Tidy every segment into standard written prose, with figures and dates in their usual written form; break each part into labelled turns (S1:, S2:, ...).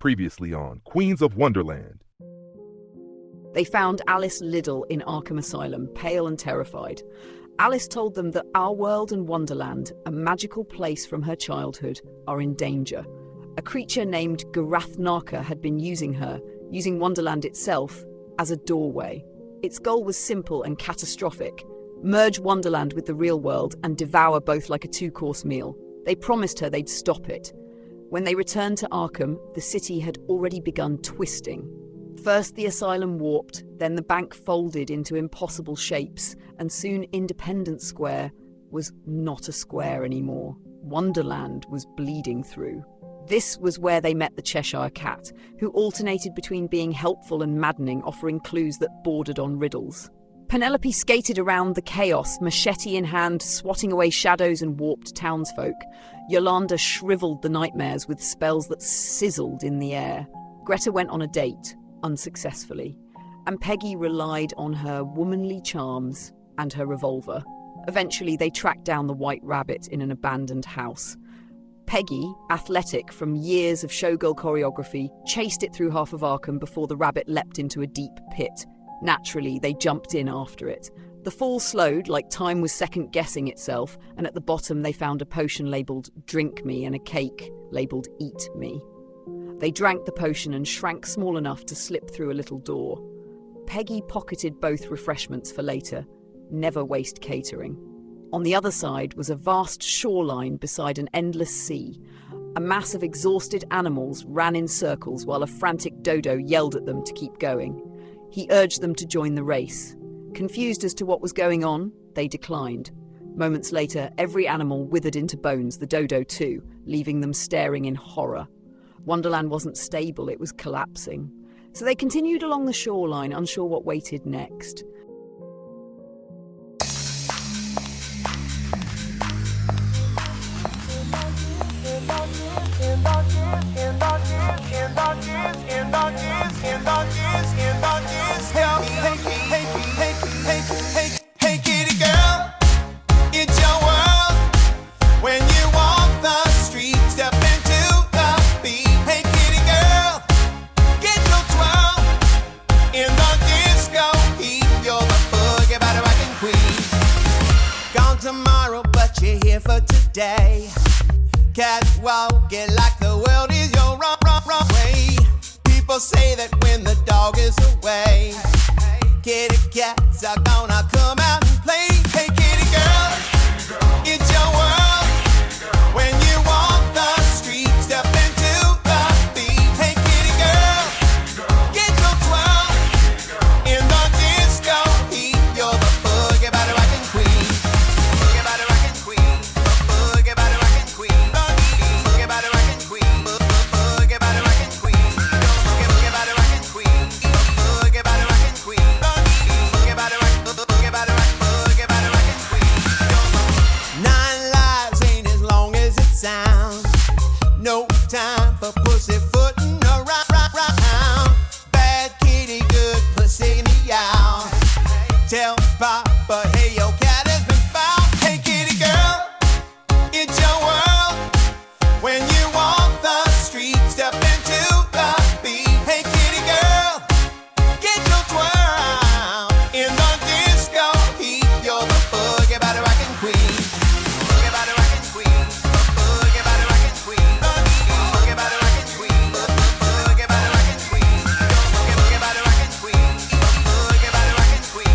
S1: Previously on Queens of Wonderland.
S2: They found Alice Liddell in Arkham Asylum, pale and terrified. Alice told them that our world and Wonderland, a magical place from her childhood, are in danger. A creature named Garathnaka had been using Wonderland itself, as a doorway. Its goal was simple and catastrophic: merge Wonderland with the real world and devour both like a two-course meal. They promised her they'd stop it. When they returned to Arkham, the city had already begun twisting. First the asylum warped, then the bank folded into impossible shapes, and soon Independence Square was not a square anymore. Wonderland was bleeding through. This was where they met the Cheshire Cat, who alternated between being helpful and maddening, offering clues that bordered on riddles. Penelope skated around the chaos, machete in hand, swatting away shadows and warped townsfolk. Yolanda shriveled the nightmares with spells that sizzled in the air. Greta went on a date, unsuccessfully, and Peggy relied on her womanly charms and her revolver. Eventually, they tracked down the White Rabbit in an abandoned house. Peggy, athletic from years of showgirl choreography, chased it through half of Arkham before the rabbit leapt into a deep pit. Naturally, they jumped in after it. The fall slowed, like time was second-guessing itself, and at the bottom they found a potion labelled "Drink Me" and a cake labelled "Eat Me." They drank the potion and shrank small enough to slip through a little door. Peggy pocketed both refreshments for later. Never waste catering. On the other side was a vast shoreline beside an endless sea. A mass of exhausted animals ran in circles while a frantic dodo yelled at them to keep going. He urged them to join the race. Confused as to what was going on, they declined. Moments later, every animal withered into bones, the dodo too, leaving them staring in horror. Wonderland wasn't stable, it was collapsing. So they continued along the shoreline, unsure what waited next.
S3: Hey kitty girl, it's your world. When you walk the street, step into the beat. Hey kitty girl, get your twirl in the disco heat. You're the boogie body rockin' queen. Gone tomorrow, but you're here for today. Catwalking like the world is your wrong way. People say that when the dog is away, kitty cats are gonna come out and play. Hey kitty girl, it's your world. When you walk the street, step into the beat. Hey kitty girl, get your twirl in the disco heat. You're the boogie body rockin' queen. Boogie body rockin' queen. Boogie body rockin' queen. Boogie body rockin' queen. Boogie body rockin' queen. Boogie body rockin' queen. Boogie body rockin' queen. Boogie body rockin' queen. 9 lives ain't as long as it sounds. No time for pussyfooting around. Bad kitty, good pussy meow. Tell Papa, hey, your cat has been found. Hey kitty girl, it's your world. When you walk the street, step into the beat. Hey kitty girl, get your twirl in the disco heat. You're the boogie body rockin' queen. Boogie body rockin' queen. Boogie body rockin' queen. Boogie body rockin' queen. Boogie body rockin' queen. Boogie body rockin' queen. Boogie body rockin' queen.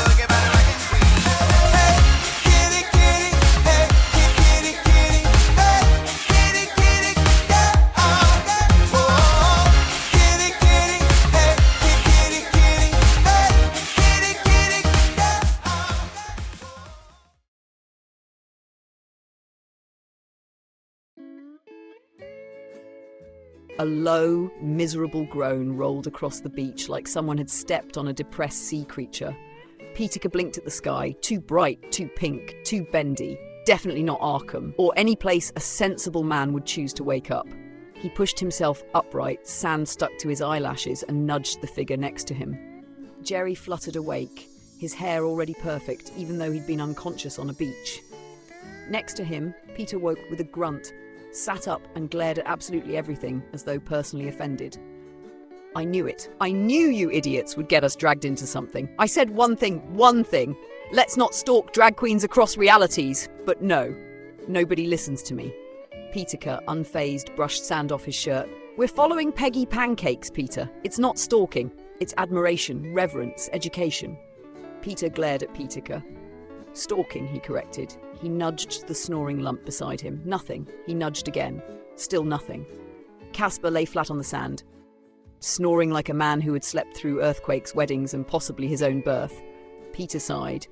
S3: Boogie body rockin' queen. Hey kitty kitty, hey kitty kitty, hey kitty kitty, yeah. Whoa, kitty kitty, hey kitty kitty, hey kitty kitty, yeah.
S2: A low, miserable groan rolled across the beach like someone had stepped on a depressed sea creature. Peter blinked at the sky, too bright, too pink, too bendy. Definitely not Arkham, or any place a sensible man would choose to wake up. He pushed himself upright, sand stuck to his eyelashes, and nudged the figure next to him. Jerry fluttered awake, his hair already perfect, even though he'd been unconscious on a beach. Next to him, Peter woke with a grunt. sat up and glared at absolutely everything as though personally offended. I knew it. I knew you idiots would get us dragged into something. I said one thing. Let's not stalk drag queens across realities. But no, nobody listens to me. Peter, unfazed, brushed sand off his shirt. We're following Peggy Pancakes, Peter. It's not stalking. It's admiration, reverence, education. Peter glared at Peter. Stalking, he corrected. He nudged the snoring lump beside him. Nothing. He nudged again. Still nothing. Casper lay flat on the sand, snoring like a man who had slept through earthquakes, weddings, and possibly his own birth. Peter sighed.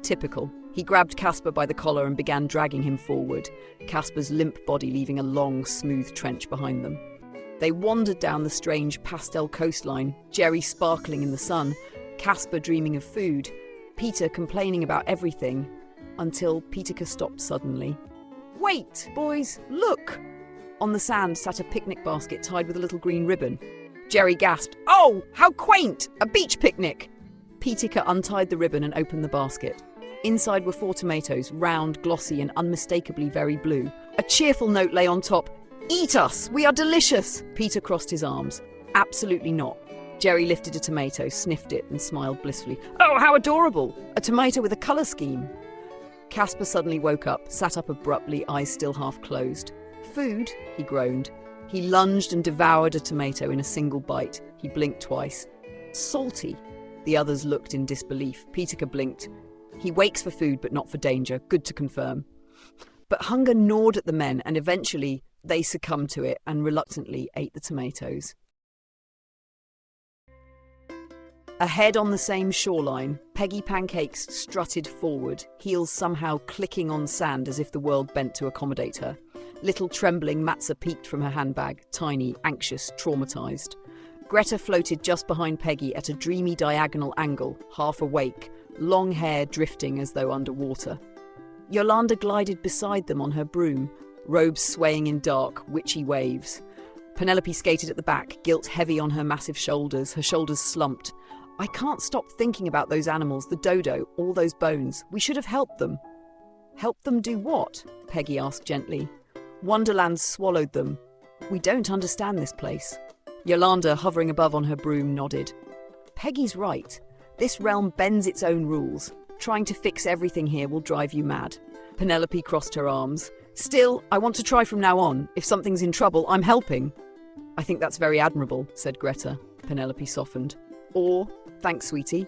S2: Typical. He grabbed Casper by the collar and began dragging him forward, Casper's limp body leaving a long, smooth trench behind them. They wandered down the strange pastel coastline, Jerry sparkling in the sun, Casper dreaming of food, Peter complaining about everything, until Peter stopped suddenly. Wait, boys, look! On the sand sat a picnic basket tied with a little green ribbon. Jerry gasped, "Oh, how quaint! A beach picnic!" Peter untied the ribbon and opened the basket. Inside were 4 tomatoes, round, glossy, and unmistakably very blue. A cheerful note lay on top. "Eat us! We are delicious!" Peter crossed his arms. "Absolutely not." Jerry lifted a tomato, sniffed it, and smiled blissfully. "Oh, how adorable! A tomato with a colour scheme." Casper suddenly woke up, sat up abruptly, eyes still half closed. "Food?" he groaned. He lunged and devoured a tomato in a single bite. He blinked twice. "Salty." The others looked in disbelief. Peter blinked. He wakes for food, but not for danger. Good to confirm. But hunger gnawed at the men, and eventually they succumbed to it and reluctantly ate the tomatoes. Ahead on the same shoreline, Peggy Pancakes strutted forward, heels somehow clicking on sand as if the world bent to accommodate her. Little trembling Matza peeked from her handbag, tiny, anxious, traumatized. Greta floated just behind Peggy at a dreamy diagonal angle, half awake, long hair drifting as though underwater. Yolanda glided beside them on her broom, robes swaying in dark, witchy waves. Penelope skated at the back, guilt heavy on her massive shoulders, her shoulders slumped. I can't stop thinking about those animals, the dodo, all those bones. We should have helped them. Helped them do what? Peggy asked gently. Wonderland swallowed them. We don't understand this place. Yolanda, hovering above on her broom, nodded. Peggy's right. This realm bends its own rules. Trying to fix everything here will drive you mad. Penelope crossed her arms. Still, I want to try from now on. If something's in trouble, I'm helping. I think that's very admirable, said Greta. Penelope softened. Or, thanks, sweetie.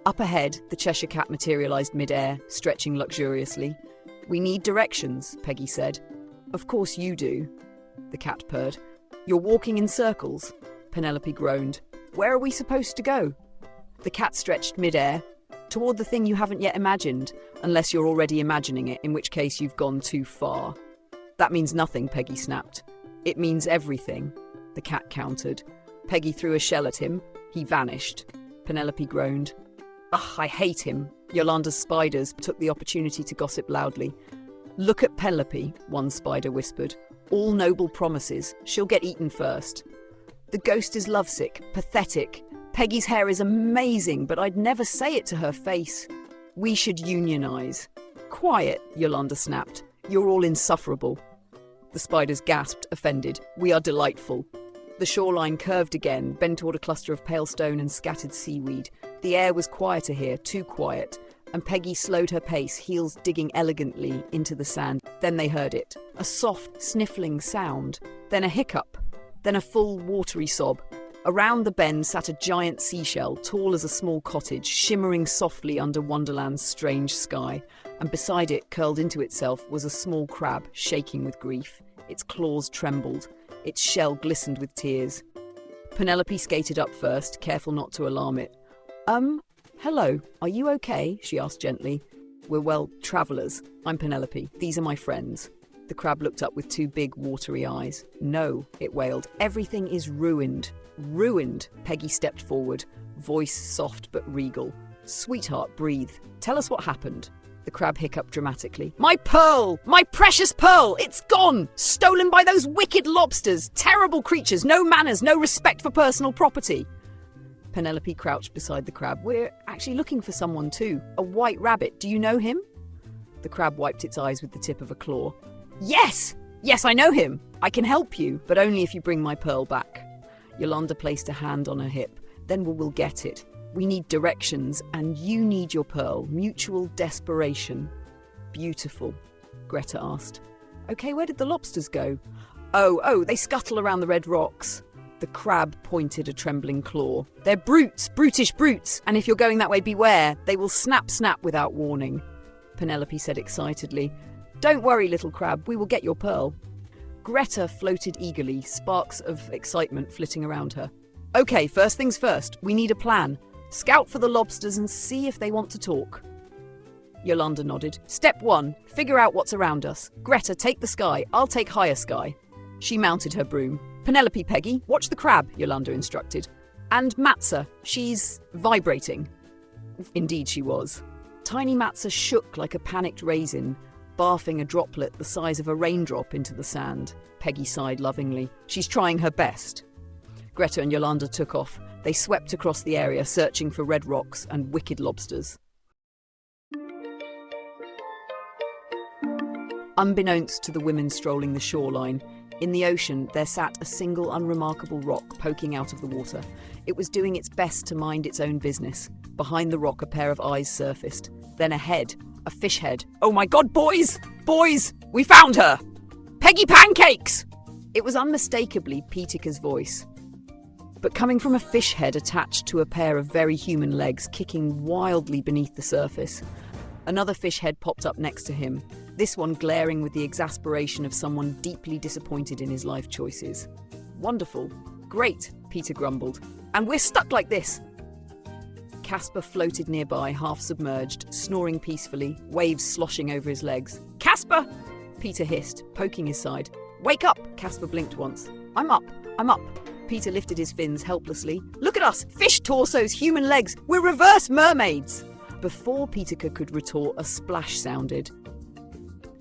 S2: Up ahead, the Cheshire Cat materialised mid-air, stretching luxuriously. We need directions, Peggy said. Of course you do, the cat purred. You're walking in circles, Penelope groaned. Where are we supposed to go? The cat stretched mid-air, toward the thing you haven't yet imagined, unless you're already imagining it, in which case you've gone too far. That means nothing, Peggy snapped. It means everything, the cat countered. Peggy threw a shell at him. He vanished. Penelope groaned. Ugh, I hate him. Yolanda's spiders took the opportunity to gossip loudly. Look at Penelope, one spider whispered. All noble promises. She'll get eaten first. The ghost is lovesick, pathetic. Peggy's hair is amazing, but I'd never say it to her face. We should unionize. Quiet, Yolanda snapped. You're all insufferable. The spiders gasped, offended. We are delightful. The shoreline curved again, bent toward a cluster of pale stone and scattered seaweed. The air was quieter here, too quiet, and Peggy slowed her pace, heels digging elegantly into the sand. Then they heard it. A soft, sniffling sound. Then a hiccup. Then a full, watery sob. Around the bend sat a giant seashell, tall as a small cottage, shimmering softly under Wonderland's strange sky. And beside it, curled into itself, was a small crab, shaking with grief. Its claws trembled. Its shell glistened with tears. Penelope skated up first, careful not to alarm it. Hello, are you okay? She asked gently. We're, travellers. I'm Penelope. These are my friends. The crab looked up with 2 big, watery eyes. No, it wailed. Everything is ruined. Ruined. Peggy stepped forward, voice soft but regal. Sweetheart, breathe. Tell us what happened. The crab hiccuped dramatically. My pearl! My precious pearl! It's gone! Stolen by those wicked lobsters! Terrible creatures! No manners, no respect for personal property! Penelope crouched beside the crab. We're actually looking for someone too. A white rabbit. Do you know him? The crab wiped its eyes with the tip of a claw. Yes! Yes, I know him. I can help you, but only if you bring my pearl back. Yolanda placed a hand on her hip. Then we'll get it. We need directions, and you need your pearl. Mutual desperation. Beautiful, Greta asked. Okay, where did the lobsters go? Oh, they scuttle around the red rocks. The crab pointed a trembling claw. They're brutes, brutish brutes, and if you're going that way, beware. They will snap without warning. Penelope said excitedly. Don't worry, little crab, we will get your pearl. Greta floated eagerly, sparks of excitement flitting around her. Okay, first things first, we need a plan. Scout for the lobsters and see if they want to talk. Yolanda nodded. Step 1, figure out what's around us. Greta, take the sky. I'll take higher sky. She mounted her broom. Penelope, Peggy, watch the crab, Yolanda instructed. And Matza, she's vibrating. Indeed she was. Tiny Matza shook like a panicked raisin, barfing a droplet the size of a raindrop into the sand. Peggy sighed lovingly. She's trying her best. Greta and Yolanda took off. They swept across the area, searching for red rocks and wicked lobsters. Unbeknownst to the women strolling the shoreline, in the ocean there sat a single unremarkable rock poking out of the water. It was doing its best to mind its own business. Behind the rock a pair of eyes surfaced. Then a head, a fish head. Oh my God, boys! Boys! We found her! Peggy Pancakes! It was unmistakably Pitika's voice, but coming from a fish head attached to a pair of very human legs kicking wildly beneath the surface. Another fish head popped up next to him, this one glaring with the exasperation of someone deeply disappointed in his life choices. Wonderful. Great, Peter grumbled. And we're stuck like this. Casper floated nearby, half submerged, snoring peacefully, waves sloshing over his legs. Casper! Peter hissed, poking his side. Wake up! Casper blinked once. I'm up. Peter lifted his fins helplessly. Look at us! Fish torsos, human legs! We're reverse mermaids! Before Pitika could retort, a splash sounded.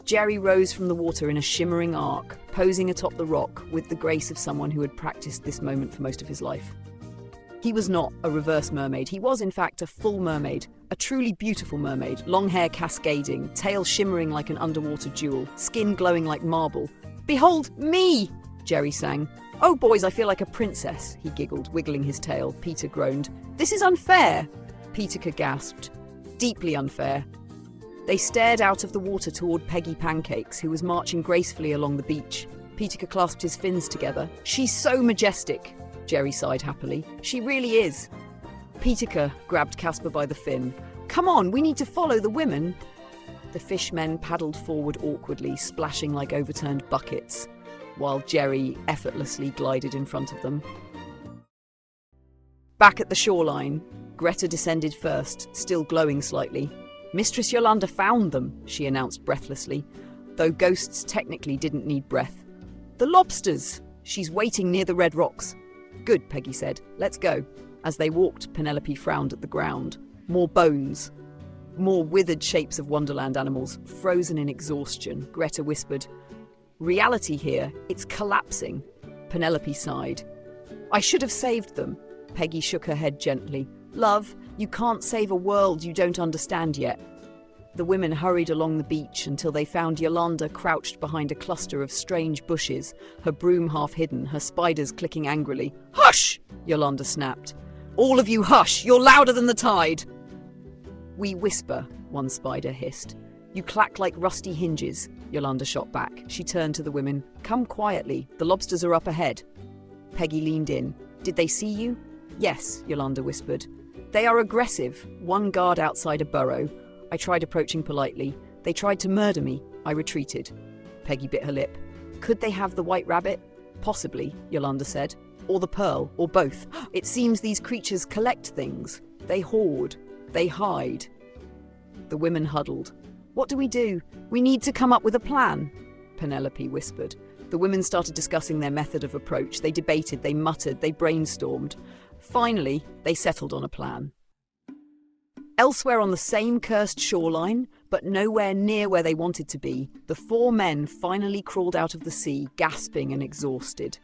S2: Jerry rose from the water in a shimmering arc, posing atop the rock with the grace of someone who had practiced this moment for most of his life. He was not a reverse mermaid. He was, in fact, a full mermaid, a truly beautiful mermaid, long hair cascading, tail shimmering like an underwater jewel, skin glowing like marble. Behold me! Jerry sang. Oh, boys, I feel like a princess, he giggled, wiggling his tail. Peter groaned. This is unfair. Pitika gasped. Deeply unfair. They stared out of the water toward Peggy Pancakes, who was marching gracefully along the beach. Pitika clasped his fins together. She's so majestic, Jerry sighed happily. She really is. Pitika grabbed Casper by the fin. Come on, we need to follow the women. The fishmen paddled forward awkwardly, splashing like overturned buckets, while Jerry effortlessly glided in front of them. Back at the shoreline, Greta descended first, still glowing slightly. Mistress Yolanda found them, she announced breathlessly, though ghosts technically didn't need breath. The lobsters! She's waiting near the red rocks. Good, Peggy said. Let's go. As they walked, Penelope frowned at the ground. More bones. More withered shapes of Wonderland animals, frozen in exhaustion. Greta whispered, Reality here, it's collapsing. Penelope sighed. I should have saved them. Peggy shook her head gently. Love, you can't save a world you don't understand yet. The women hurried along the beach until they found Yolanda crouched behind a cluster of strange bushes, her broom half hidden, her spiders clicking angrily. Hush! Yolanda snapped. All of you hush! You're louder than the tide! We whisper, one spider hissed. You clack like rusty hinges, Yolanda shot back. She turned to the women. Come quietly, the lobsters are up ahead. Peggy leaned in. Did they see you? Yes, Yolanda whispered. They are aggressive, one guard outside a burrow. I tried approaching politely. They tried to murder me. I retreated. Peggy bit her lip. Could they have the white rabbit? Possibly, Yolanda said. Or the pearl, or both. It seems these creatures collect things. They hoard. They hide. The women huddled. What do? We need to come up with a plan, Penelope whispered. The women started discussing their method of approach. They debated, they muttered, they brainstormed. Finally, they settled on a plan. Elsewhere on the same cursed shoreline, but nowhere near where they wanted to be, the four men finally crawled out of the sea, gasping and exhausted.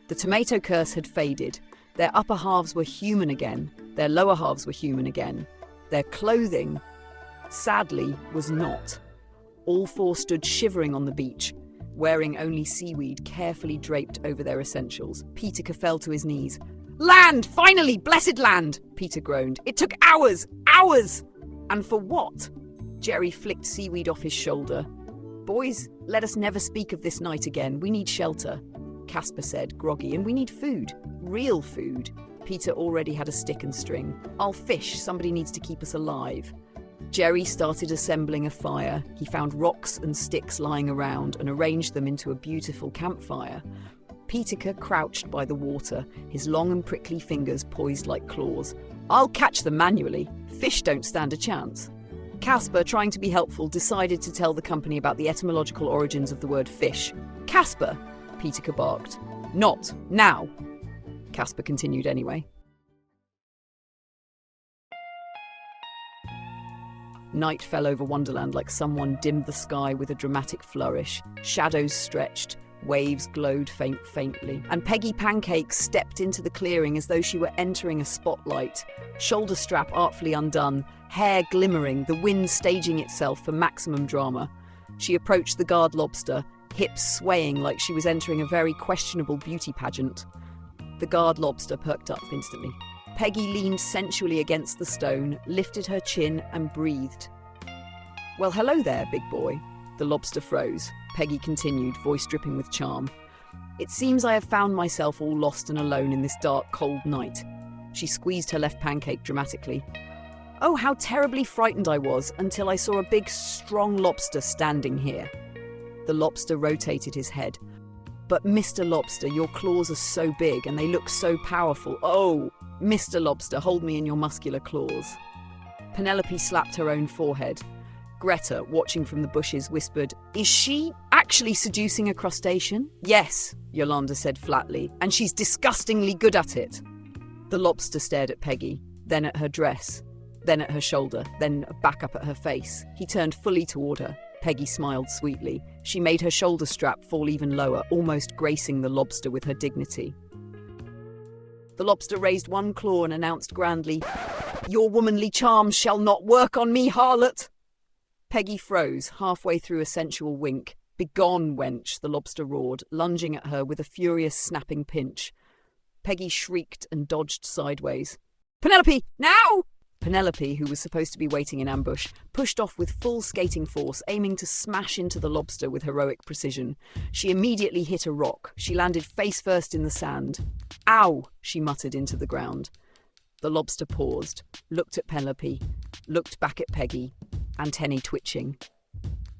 S2: The tomato curse had faded. Their upper halves were human again. Their lower halves were human again. Their clothing, sadly, was not. All four stood shivering on the beach. wearing only seaweed carefully draped over their essentials. Peter fell to his knees. "Land! Finally! Blessed land!" Peter groaned. "It took hours! Hours! And for what?" Jerry flicked seaweed off his shoulder. "Boys, let us never speak of this night again. We need shelter," Casper said, groggy, "and we need food. Real food." Peter already had a stick and string. "I'll fish. Somebody needs to keep us alive." Jerry started assembling a fire. He found rocks and sticks lying around and arranged them into a beautiful campfire. Peter crouched by the water, his long and prickly fingers poised like claws. "I'll catch them manually. Fish don't stand a chance." Casper, trying to be helpful, decided to tell the company about the etymological origins of the word fish. "Casper," Peter barked. "Not now." Casper continued anyway. Night fell over Wonderland like someone dimmed the sky with a dramatic flourish. Shadows stretched, waves glowed faintly, and Peggy Pancake stepped into the clearing as though she were entering a spotlight. Shoulder strap artfully undone, hair glimmering, the wind staging itself for maximum drama. She approached the guard lobster, hips swaying like she was entering a very questionable beauty pageant. The guard lobster perked up instantly. Peggy leaned sensually against the stone, lifted her chin and breathed. "Well, hello there, big boy." The lobster froze. Peggy continued, voice dripping with charm. "It seems I have found myself all lost and alone in this dark, cold night." She squeezed her left pancake dramatically. "Oh, how terribly frightened I was until I saw a big, strong lobster standing here." The lobster rotated his head. "But Mr. Lobster, your claws are so big and they look so powerful. Oh, Mr. Lobster, hold me in your muscular claws." Penelope slapped her own forehead. Greta, watching from the bushes, whispered, "Is she actually seducing a crustacean?" "Yes," Yolanda said flatly, "and she's disgustingly good at it." The lobster stared at Peggy, then at her dress, then at her shoulder, then back up at her face. He turned fully toward her. Peggy smiled sweetly. She made her shoulder strap fall even lower, almost gracing the lobster with her dignity. The lobster raised one claw and announced grandly, "Your womanly charms shall not work on me, harlot!" Peggy froze, halfway through a sensual wink. "Begone, wench," the lobster roared, lunging at her with a furious snapping pinch. Peggy shrieked and dodged sideways. "Penelope, now!" Penelope, who was supposed to be waiting in ambush, pushed off with full skating force, aiming to smash into the lobster with heroic precision. She immediately hit a rock. She landed face first in the sand. "Ow!" she muttered into the ground. The lobster paused, looked at Penelope, looked back at Peggy, antennae twitching.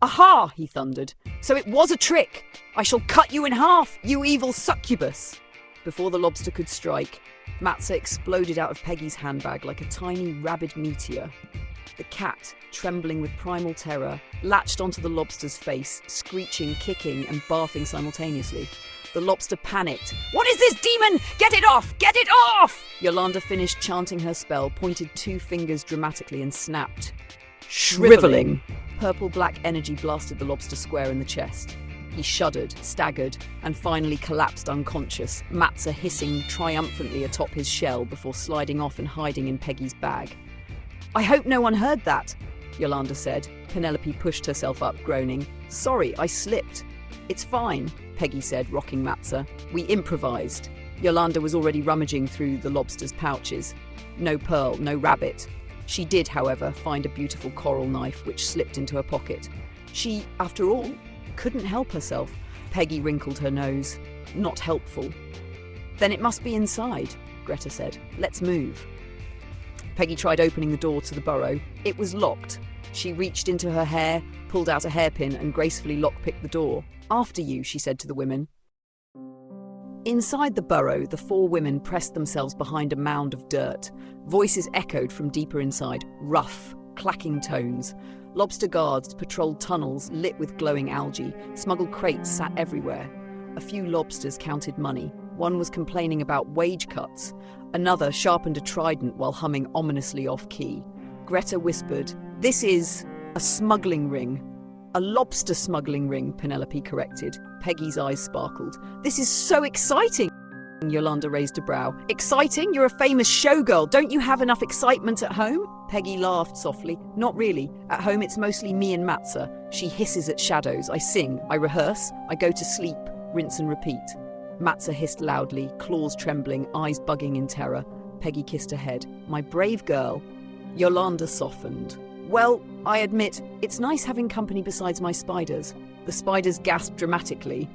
S2: "Aha!" he thundered. "So it was a trick! I shall cut you in half, you evil succubus!" Before the lobster could strike, Matza exploded out of Peggy's handbag like a tiny rabid meteor. The cat, trembling with primal terror, latched onto the lobster's face, screeching, kicking, and barfing simultaneously. The lobster panicked. "What is this, demon? Get it off! Get it off!" Yolanda finished chanting her spell, pointed two fingers dramatically, and snapped. Shriveling. Purple-black energy blasted the lobster square in the chest. He shuddered, staggered, and finally collapsed unconscious, Matza hissing triumphantly atop his shell before sliding off and hiding in Peggy's bag. "I hope no one heard that," Yolanda said. Penelope pushed herself up, groaning. "Sorry, I slipped." "It's fine," Peggy said, rocking Matza. "We improvised." Yolanda was already rummaging through the lobster's pouches. No pearl, no rabbit. She did, however, find a beautiful coral knife which slipped into her pocket. She, after all, couldn't help herself. Peggy wrinkled her nose. Not helpful. "Then it must be inside," Greta said. "Let's move." Peggy tried opening the door to the burrow. It was locked. She reached into her hair, pulled out a hairpin, and gracefully lockpicked the door. "After you," she said to the women. Inside the burrow, the four women pressed themselves behind a mound of dirt. Voices echoed from deeper inside, rough, clacking tones. Lobster guards patrolled tunnels lit with glowing algae. Smuggled crates sat everywhere. A few lobsters counted money. One was complaining about wage cuts. Another sharpened a trident while humming ominously off-key. Greta whispered, "This is a smuggling ring." "A lobster smuggling ring," Penelope corrected. Peggy's eyes sparkled. "This is so exciting!" Yolanda raised a brow. "Exciting? You're a famous showgirl. Don't you have enough excitement at home?" Peggy laughed softly. Not really. At home it's mostly me and Matza. She hisses at shadows. I sing, I rehearse, I go to sleep, rinse and repeat. Matza hissed loudly, claws trembling, eyes bugging in terror. Peggy kissed her head. My brave girl. Yolanda softened. Well, I admit, it's nice having company besides my spiders. The spiders gasped dramatically.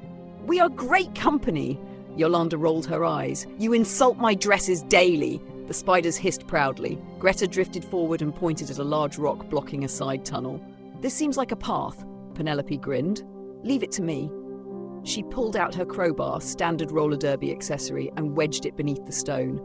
S2: We are great company. Yolanda rolled her eyes. You insult my dresses daily. The spiders hissed proudly. Greta drifted forward and pointed at a large rock blocking a side tunnel. This seems like a path. Penelope grinned. Leave it to me. She pulled out her crowbar, standard roller derby accessory, and wedged it beneath the stone.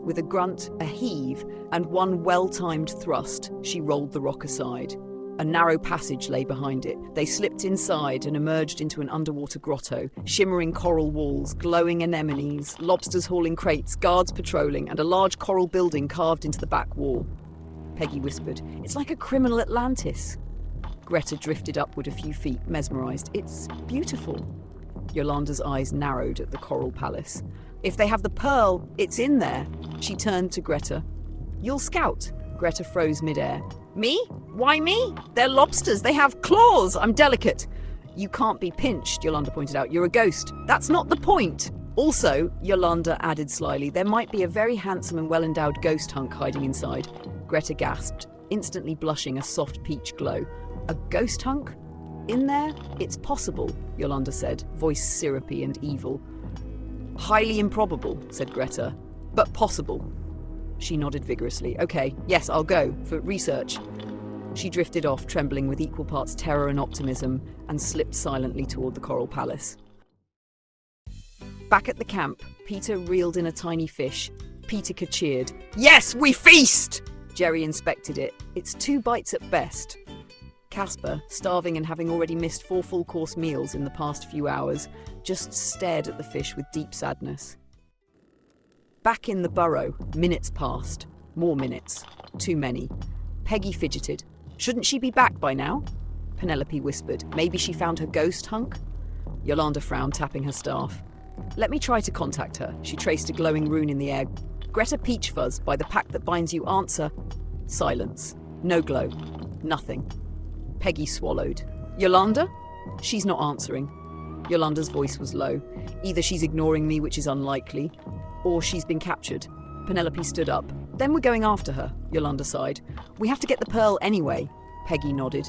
S2: With a grunt, a heave, and one well-timed thrust, she rolled the rock aside. A narrow passage lay behind it. They slipped inside and emerged into an underwater grotto. Shimmering coral walls, glowing anemones, lobsters hauling crates, guards patrolling, and a large coral building carved into the back wall. Peggy whispered, It's like a criminal Atlantis. Greta drifted upward a few feet, mesmerized. It's beautiful. Yolanda's eyes narrowed at the coral palace. If they have the pearl, it's in there. She turned to Greta. You'll scout. Greta froze midair. Me? Why me? They're lobsters. They have claws. I'm delicate. You can't be pinched, Yolanda pointed out. You're a ghost. That's not the point. Also, Yolanda added slyly, there might be a very handsome and well-endowed ghost hunk hiding inside. Greta gasped, instantly blushing a soft peach glow. A ghost hunk? In there? It's possible, Yolanda said, voice syrupy and evil. Highly improbable, said Greta, but possible. She nodded vigorously. Okay, yes, I'll go, for research. She drifted off, trembling with equal parts terror and optimism, and slipped silently toward the coral palace. Back at the camp, Peter reeled in a tiny fish. Peter cheered. Yes, we feast! Jerry inspected it. It's 2 bites at best. Casper, starving and having already missed 4 full-course meals in the past few hours, just stared at the fish with deep sadness. Back in the burrow, minutes passed. More minutes. Too many. Peggy fidgeted. Shouldn't she be back by now? Penelope whispered. Maybe she found her ghost hunk? Yolanda frowned, tapping her staff. Let me try to contact her. She traced a glowing rune in the air. Greta Peachfuzz, by the pact that binds you, answer. Silence. No glow. Nothing. Peggy swallowed. Yolanda? She's not answering. Yolanda's voice was low. Either she's ignoring me, which is unlikely, or she's been captured. Penelope stood up. Then we're going after her, Yolanda sighed. We have to get the pearl anyway. Peggy nodded.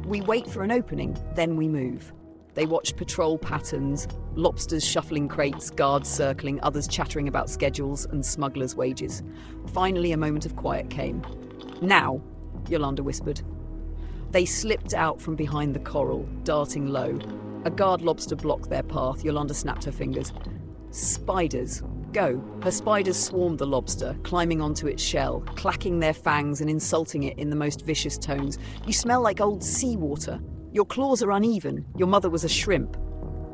S2: We wait for an opening, then we move. They watched patrol patterns, lobsters shuffling crates, guards circling, others chattering about schedules and smugglers' wages. Finally, a moment of quiet came. Now, Yolanda whispered. They slipped out from behind the coral, darting low. A guard lobster blocked their path. Yolanda snapped her fingers. Spiders. Go. Her spiders swarmed the lobster, climbing onto its shell, clacking their fangs and insulting it in the most vicious tones. You smell like old seawater. Your claws are uneven. Your mother was a shrimp.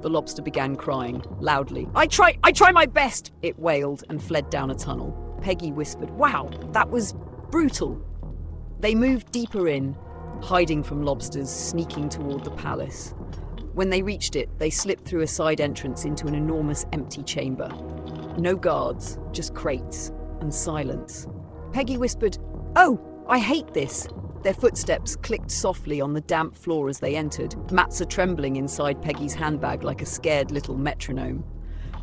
S2: The lobster began crying, loudly. I try my best, it wailed and fled down a tunnel. Peggy whispered, Wow, that was brutal. They moved deeper in, hiding from lobsters, sneaking toward the palace. When they reached it, they slipped through a side entrance into an enormous empty chamber. No guards, just crates and silence. Peggy whispered, Oh, I hate this. Their footsteps clicked softly on the damp floor as they entered, Matza trembling inside Peggy's handbag like a scared little metronome.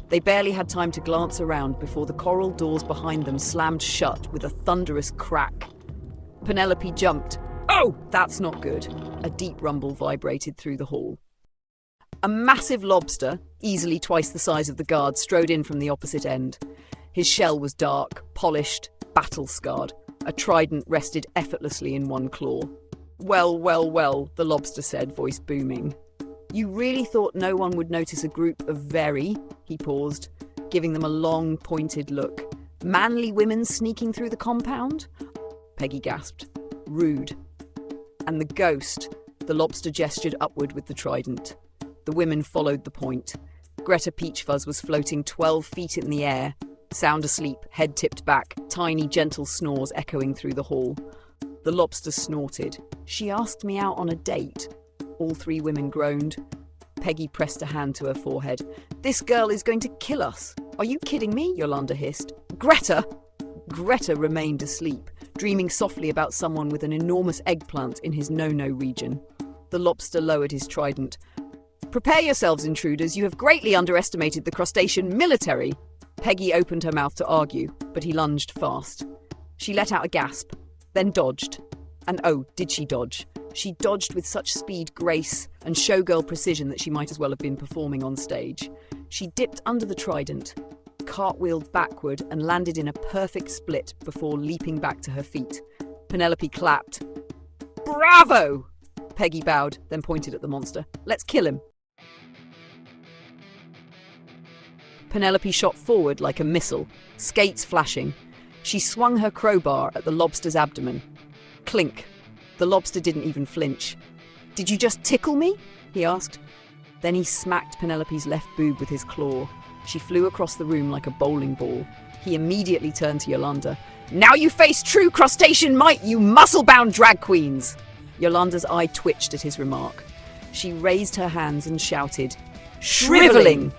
S2: They barely had time to glance around before the coral doors behind them slammed shut with a thunderous crack. Penelope jumped. Oh, that's not good. A deep rumble vibrated through the hall. A massive lobster, easily twice the size of the guard, strode in from the opposite end. His shell was dark, polished, battle-scarred. A trident rested effortlessly in one claw. Well, well, well, the lobster said, voice booming. You really thought no one would notice a group of very, he paused, giving them a long, pointed look. Manly women sneaking through the compound? Peggy gasped. Rude. And the ghost, the lobster gestured upward with the trident. The women followed the point. Greta Peachfuzz was floating 12 feet in the air, sound asleep, head tipped back, tiny gentle snores echoing through the hall. The lobster snorted. She asked me out on a date. All 3 women groaned. Peggy pressed a hand to her forehead. This girl is going to kill us. Are you kidding me? Yolanda hissed. Greta! Greta remained asleep, dreaming softly about someone with an enormous eggplant in his no-no region. The lobster lowered his trident. "Prepare yourselves, intruders. You have greatly underestimated the crustacean military." Peggy opened her mouth to argue, but he lunged fast. She let out a gasp, then dodged. And oh, did she dodge? She dodged with such speed, grace, and showgirl precision that she might as well have been performing on stage. She dipped under the trident, cartwheeled backward, and landed in a perfect split before leaping back to her feet. Penelope clapped. "Bravo!" Peggy bowed, then pointed at the monster. "Let's kill him." Penelope shot forward like a missile, skates flashing. She swung her crowbar at the lobster's abdomen. Clink. The lobster didn't even flinch. "Did you just tickle me?" he asked. Then he smacked Penelope's left boob with his claw. She flew across the room like a bowling ball. He immediately turned to Yolanda. "Now you face true crustacean might, you muscle-bound drag queens!" Yolanda's eye twitched at his remark. She raised her hands and shouted, "Shriveling!"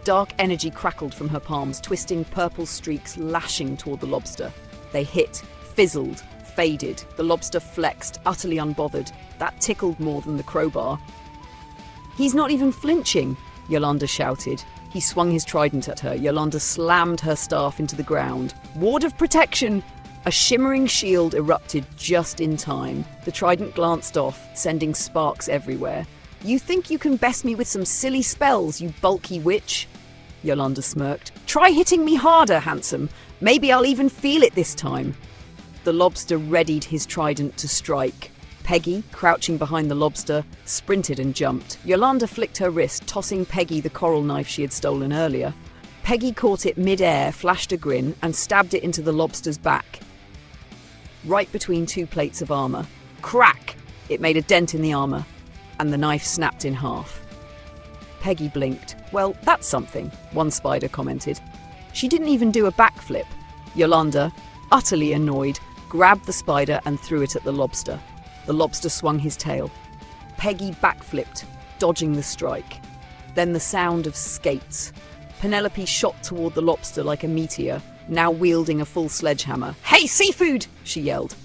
S2: Dark energy crackled from her palms, twisting purple streaks lashing toward the lobster. They hit, fizzled, faded. The lobster flexed, utterly unbothered. That tickled more than the crowbar. "He's not even flinching," Yolanda shouted. He swung his trident at her. Yolanda slammed her staff into the ground. Ward of protection! A shimmering shield erupted just in time. The trident glanced off, sending sparks everywhere. "You think you can best me with some silly spells, you bulky witch?" Yolanda smirked. "Try hitting me harder, handsome. Maybe I'll even feel it this time." The lobster readied his trident to strike. Peggy, crouching behind the lobster, sprinted and jumped. Yolanda flicked her wrist, tossing Peggy the coral knife she had stolen earlier. Peggy caught it mid-air, flashed a grin, and stabbed it into the lobster's back, right between two plates of armor. Crack! It made a dent in the armor, and the knife snapped in half. Peggy blinked. "Well, that's something," one spider commented. She didn't even do a backflip. Yolanda, utterly annoyed, grabbed the spider and threw it at the lobster. The lobster swung his tail. Peggy backflipped, dodging the strike. Then the sound of skates. Penelope shot toward the lobster like a meteor, now wielding a full sledgehammer. "Hey, seafood!" she yelled.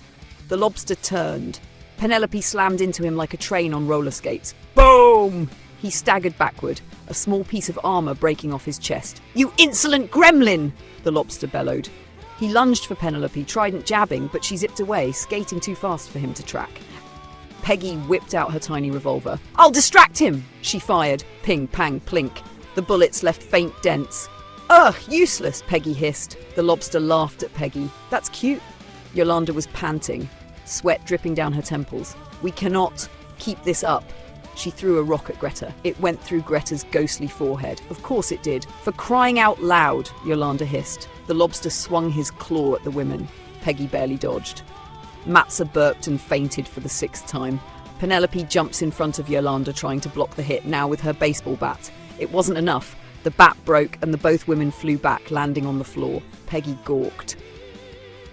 S2: The lobster turned. Penelope slammed into him like a train on roller skates. Boom! He staggered backward, a small piece of armor breaking off his chest. "You insolent gremlin!" the lobster bellowed. He lunged for Penelope, trident jabbing, but she zipped away, skating too fast for him to track. Peggy whipped out her tiny revolver. "I'll distract him!" she fired. Ping, pang, plink. The bullets left faint dents. "Ugh, useless," Peggy hissed. The lobster laughed at Peggy. "That's cute." Yolanda was panting, sweat dripping down her temples. "We cannot keep this up." She threw a rock at Greta. It went through Greta's ghostly forehead. Of course it did. "For crying out loud," Yolanda hissed. The lobster swung his claw at the women. Peggy barely dodged. Matza burped and fainted for the 6th time. Penelope jumps in front of Yolanda, trying to block the hit, now with her baseball bat. It wasn't enough. The bat broke and the both women flew back, landing on the floor. Peggy gawked.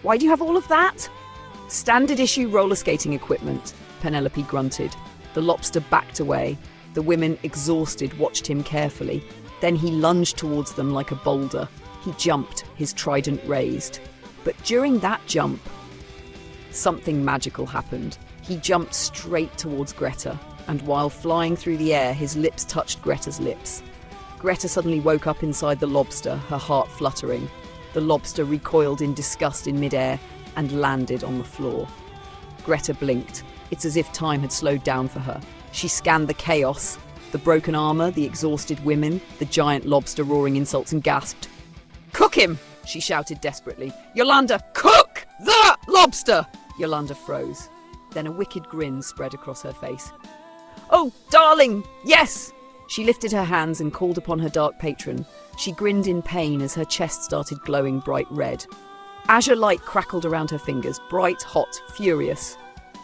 S2: "Why do you have all of that?" "Standard issue roller skating equipment," Penelope grunted. The lobster backed away. The women, exhausted, watched him carefully. Then he lunged towards them like a boulder. He jumped, his trident raised. But during that jump, something magical happened. He jumped straight towards Greta, and while flying through the air, his lips touched Greta's lips. Greta suddenly woke up inside the lobster, her heart fluttering. The lobster recoiled in disgust in midair and landed on the floor. Greta blinked. It's as if time had slowed down for her. She scanned the chaos, the broken armor, the exhausted women, the giant lobster roaring insults, and gasped. "Cook him!" she shouted desperately. "Yolanda, cook the lobster!" Yolanda froze. Then a wicked grin spread across her face. "Oh, darling, yes!" She lifted her hands and called upon her dark patron. She grinned in pain as her chest started glowing bright red. Azure light crackled around her fingers, bright, hot, furious.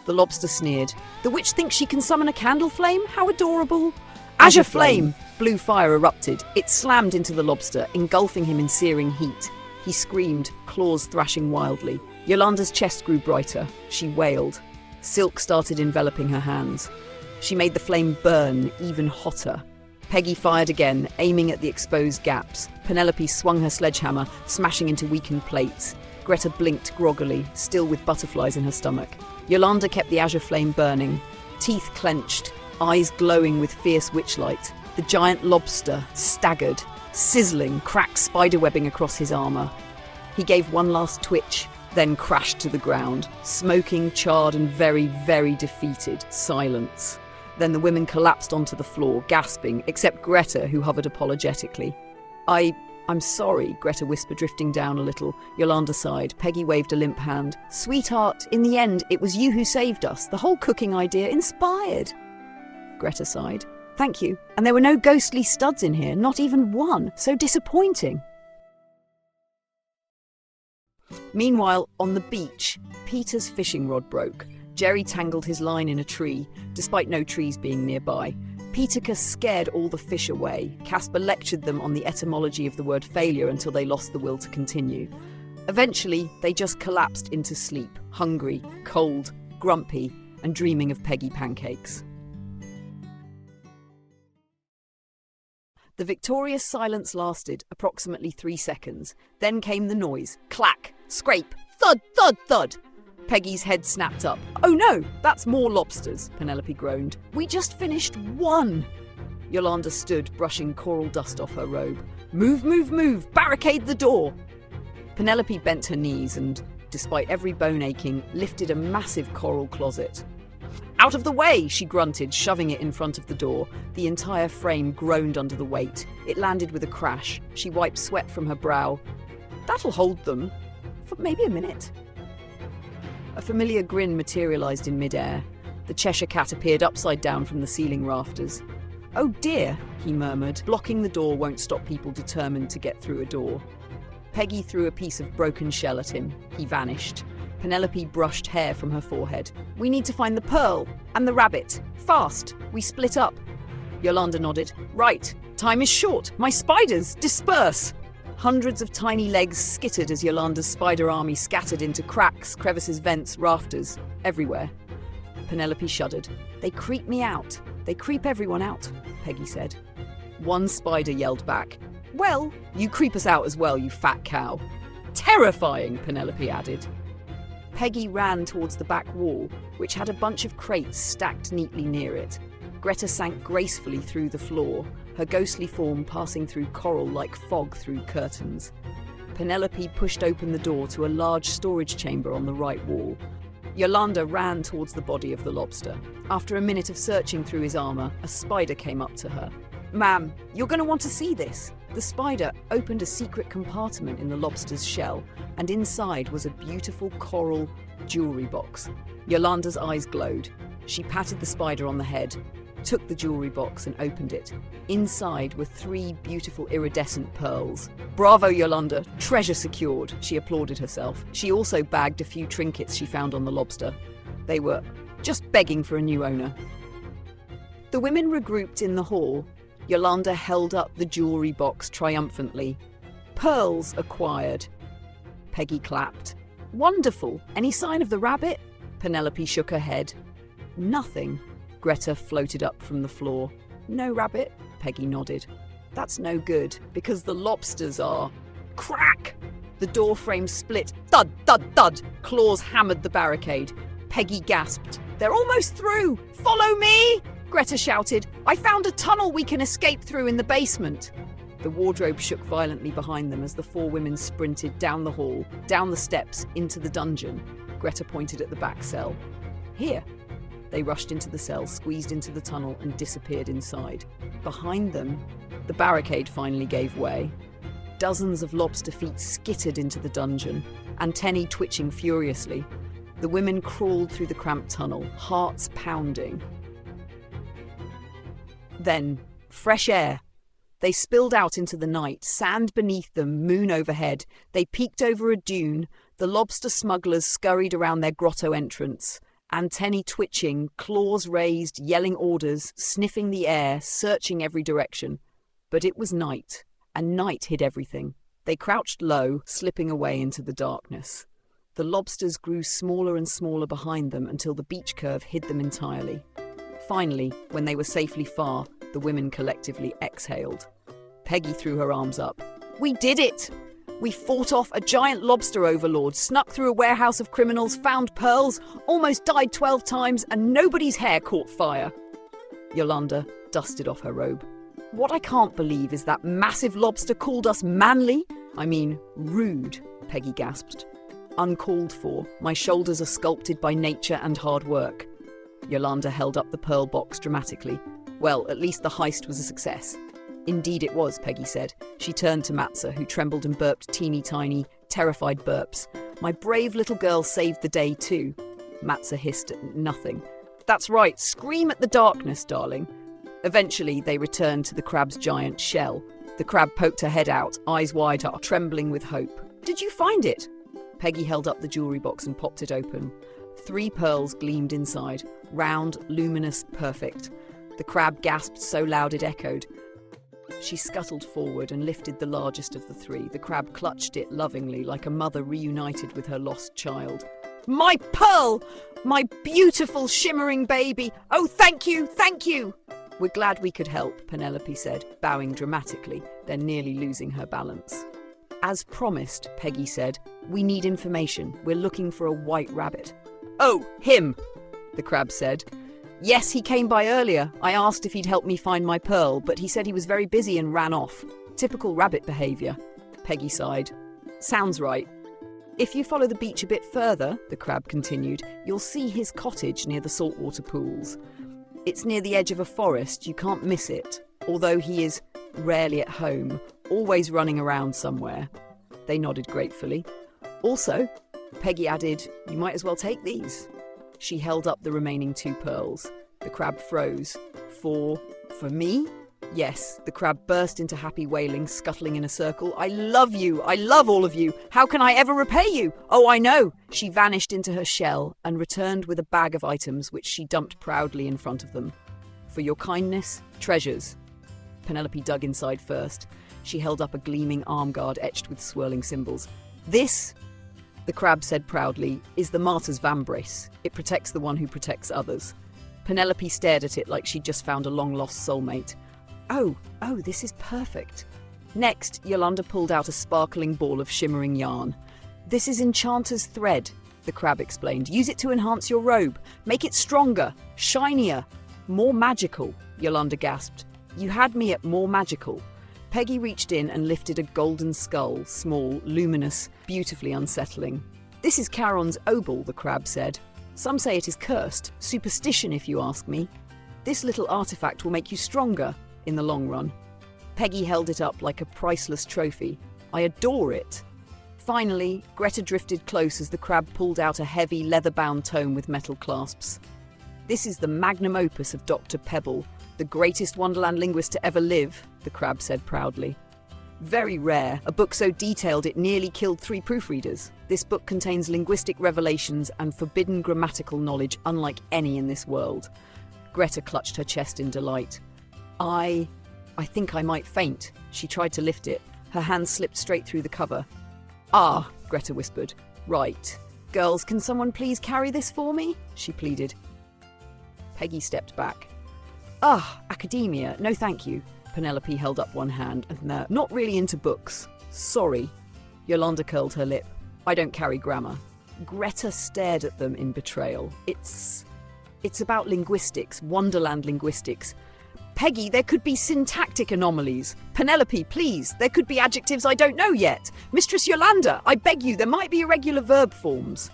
S2: The lobster sneered. "The witch thinks she can summon a candle flame? How adorable!" Azure flame! Blue fire erupted. It slammed into the lobster, engulfing him in searing heat. He screamed, claws thrashing wildly. Yolanda's chest grew brighter. She wailed. Silk started enveloping her hands. She made the flame burn even hotter. Peggy fired again, aiming at the exposed gaps. Penelope swung her sledgehammer, smashing into weakened plates. Greta blinked groggily, still with butterflies in her stomach. Yolanda kept the azure flame burning, teeth clenched, eyes glowing with fierce witchlight. The giant lobster staggered, sizzling, cracked spiderwebbing across his armor. He gave one last twitch, then crashed to the ground, smoking, charred, and very, very defeated. Silence. Then the women collapsed onto the floor, gasping, except Greta, who hovered apologetically. I'm sorry, Greta whispered, drifting down a little. Yolanda sighed. Peggy waved a limp hand. Sweetheart, in the end, it was you who saved us. The whole cooking idea inspired. Greta sighed. Thank you. And there were no ghostly studs in here, not even one. So disappointing. Meanwhile, on the beach, Peter's fishing rod broke. Jerry tangled his line in a tree, despite no trees being nearby. Peter scared all the fish away. Casper lectured them on the etymology of the word failure until they lost the will to continue. Eventually, they just collapsed into sleep, hungry, cold, grumpy, and dreaming of Peggy pancakes. The victorious silence lasted approximately 3 seconds. Then came the noise. Clack, scrape, thud, thud, thud. Peggy's head snapped up. Oh no, that's more lobsters, Penelope groaned. We just finished one. Yolanda stood, brushing coral dust off her robe. Move, move, move, barricade the door. Penelope bent her knees and, despite every bone aching, lifted a massive coral closet. Out of the way, she grunted, shoving it in front of the door. The entire frame groaned under the weight. It landed with a crash. She wiped sweat from her brow. That'll hold them for maybe a minute. A familiar grin materialized in midair. The Cheshire Cat appeared upside down from the ceiling rafters. Oh dear, he murmured. Blocking the door won't stop people determined to get through a door. Peggy threw a piece of broken shell at him. He vanished. Penelope brushed hair from her forehead. We need to find the pearl and the rabbit. Fast. We split up. Yolanda nodded. Right. Time is short. My spiders, disperse. Hundreds of tiny legs skittered as Yolanda's spider army scattered into cracks, crevices, vents, rafters, everywhere. Penelope shuddered. They creep me out. They creep everyone out, Peggy said. One spider yelled back. Well, you creep us out as well, you fat cow. Terrifying, Penelope added. Peggy ran towards the back wall, which had a bunch of crates stacked neatly near it. Greta sank gracefully through the floor, her ghostly form passing through coral like fog through curtains. Penelope pushed open the door to a large storage chamber on the right wall. Yolanda ran towards the body of the lobster. After a minute of searching through his armor, a spider came up to her. Ma'am, you're going to want to see this. The spider opened a secret compartment in the lobster's shell, and inside was a beautiful coral jewelry box. Yolanda's eyes glowed. She patted the spider on the head, took the jewelry box and opened it. Inside were 3 beautiful iridescent pearls. Bravo, Yolanda, treasure secured, she applauded herself. She also bagged a few trinkets she found on the lobster. They were just begging for a new owner. The women regrouped in the hall. Yolanda held up the jewelry box triumphantly. Pearls acquired. Peggy clapped. Wonderful. Any sign of the rabbit? Penelope shook her head. Nothing. Greta floated up from the floor. No rabbit? Peggy nodded. That's no good, because the lobsters are. Crack! The door frame split. Thud, thud, thud! Claws hammered the barricade. Peggy gasped. They're almost through! Follow me! Greta shouted. I found a tunnel we can escape through in the basement. The wardrobe shook violently behind them as the 4 women sprinted down the hall, down the steps, into the dungeon. Greta pointed at the back cell. Here. They rushed into the cell, squeezed into the tunnel, and disappeared inside. Behind them, the barricade finally gave way. Dozens of lobster feet skittered into the dungeon, antennae twitching furiously. The women crawled through the cramped tunnel, hearts pounding. Then, fresh air. They spilled out into the night, sand beneath them, moon overhead. They peeked over a dune. The lobster smugglers scurried around their grotto entrance. Antennae twitching, claws raised, yelling orders, sniffing the air, searching every direction. But it was night, and night hid everything. They crouched low, slipping away into the darkness. The lobsters grew smaller and smaller behind them until the beach curve hid them entirely. Finally, when they were safely far, the women collectively exhaled. Peggy threw her arms up. We did it! We fought off a giant lobster overlord, snuck through a warehouse of criminals, found pearls, almost died 12 times, and nobody's hair caught fire. Yolanda dusted off her robe. What I can't believe is that massive lobster called us manly. I mean, rude, Peggy gasped. Uncalled for. My shoulders are sculpted by nature and hard work. Yolanda held up the pearl box dramatically. Well, at least the heist was a success. Indeed it was, Peggy said. She turned to Matza, who trembled and burped teeny-tiny, terrified burps. My brave little girl saved the day too. Matza hissed at nothing. That's right, scream at the darkness, darling. Eventually, they returned to the crab's giant shell. The crab poked her head out, eyes wide, trembling with hope. Did you find it? Peggy held up the jewellery box and popped it open. 3 pearls gleamed inside, round, luminous, perfect. The crab gasped so loud it echoed. She scuttled forward and lifted the largest of the 3. The crab clutched it lovingly, like a mother reunited with her lost child. My pearl! My beautiful, shimmering baby! Oh, thank you, thank you! We're glad we could help, Penelope said, bowing dramatically, then nearly losing her balance. As promised, Peggy said, we need information. We're looking for a white rabbit. Oh, him, the crab said. Yes, he came by earlier. I asked if he'd help me find my pearl, but he said he was very busy and ran off. Typical rabbit behaviour. Peggy sighed. Sounds right. If you follow the beach a bit further, the crab continued, you'll see his cottage near the saltwater pools. It's near the edge of a forest, you can't miss it, although he is rarely at home, always running around somewhere. They nodded gratefully. Also, Peggy added, you might as well take these. She held up the remaining 2 pearls. The crab froze. For me? Yes, the crab burst into happy wailing, scuttling in a circle. I love you! I love all of you! How can I ever repay you? Oh, I know! She vanished into her shell and returned with a bag of items which she dumped proudly in front of them. For your kindness, treasures. Penelope dug inside first. She held up a gleaming arm guard etched with swirling symbols. This, the crab said proudly, is the martyr's vambrace. It protects the one who protects others. Penelope stared at it like she'd just found a long-lost soulmate. Oh, this is perfect. Next, Yolanda pulled out a sparkling ball of shimmering yarn. This is enchanter's thread, the crab explained. Use it to enhance your robe. Make it stronger, shinier, more magical, Yolanda gasped. You had me at more magical. Peggy reached in and lifted a golden skull, small, luminous, beautifully unsettling. This is Charon's obol, the crab said. Some say it is cursed, superstition if you ask me. This little artifact will make you stronger in the long run. Peggy held it up like a priceless trophy. I adore it. Finally, Greta drifted close as the crab pulled out a heavy, leather-bound tome with metal clasps. This is the magnum opus of Dr. Pebble, the greatest Wonderland linguist to ever live, the crab said proudly. Very rare, a book so detailed it nearly killed 3 proofreaders. This book contains linguistic revelations and forbidden grammatical knowledge unlike any in this world. Greta clutched her chest in delight. I think I might faint. She tried to lift it. Her hand slipped straight through the cover. Ah, Greta whispered. Right. Girls, can someone please carry this for me? She pleaded. Peggy stepped back. Academia, no thank you. Penelope held up one hand and not really into books. Sorry. Yolanda curled her lip. I don't carry grammar. Greta stared at them in betrayal. It's about linguistics, Wonderland linguistics. Peggy, there could be syntactic anomalies. Penelope, please, there could be adjectives I don't know yet. Mistress Yolanda, I beg you, there might be irregular verb forms.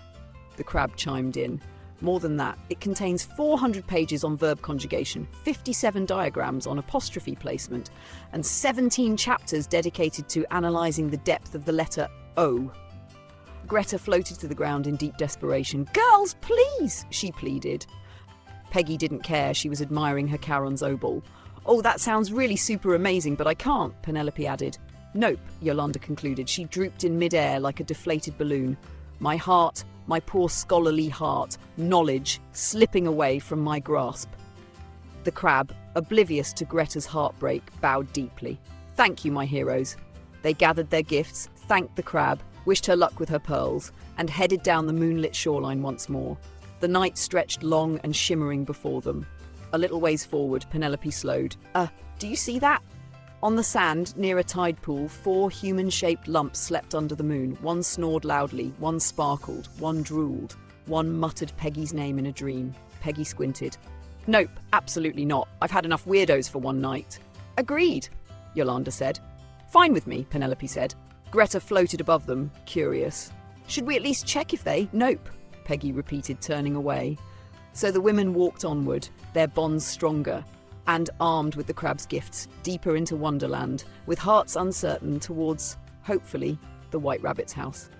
S2: The crab chimed in. More than that, it contains 400 pages on verb conjugation, 57 diagrams on apostrophe placement, and 17 chapters dedicated to analysing the depth of the letter O. Greta floated to the ground in deep desperation. Girls, please, she pleaded. Peggy didn't care. She was admiring her Charon's obol. Oh, that sounds really super amazing, but I can't, Penelope added. Nope, Yolanda concluded. She drooped in mid-air like a deflated balloon. My heart, my poor scholarly heart, knowledge, slipping away from my grasp. The crab, oblivious to Greta's heartbreak, bowed deeply. Thank you, my heroes. They gathered their gifts, thanked the crab, wished her luck with her pearls, and headed down the moonlit shoreline once more. The night stretched long and shimmering before them. A little ways forward, Penelope slowed. Do you see that? On the sand, near a tide pool, 4 human-shaped lumps slept under the moon. One snored loudly, one sparkled, one drooled, one muttered Peggy's name in a dream. Peggy squinted. Nope, absolutely not. I've had enough weirdos for one night. Agreed, Yolanda said. Fine with me, Penelope said. Greta floated above them, curious. Should we at least check if they… Nope, Peggy repeated, turning away. So the women walked onward, their bonds stronger, and armed with the crab's gifts, deeper into Wonderland, with hearts uncertain towards, hopefully, the White Rabbit's house.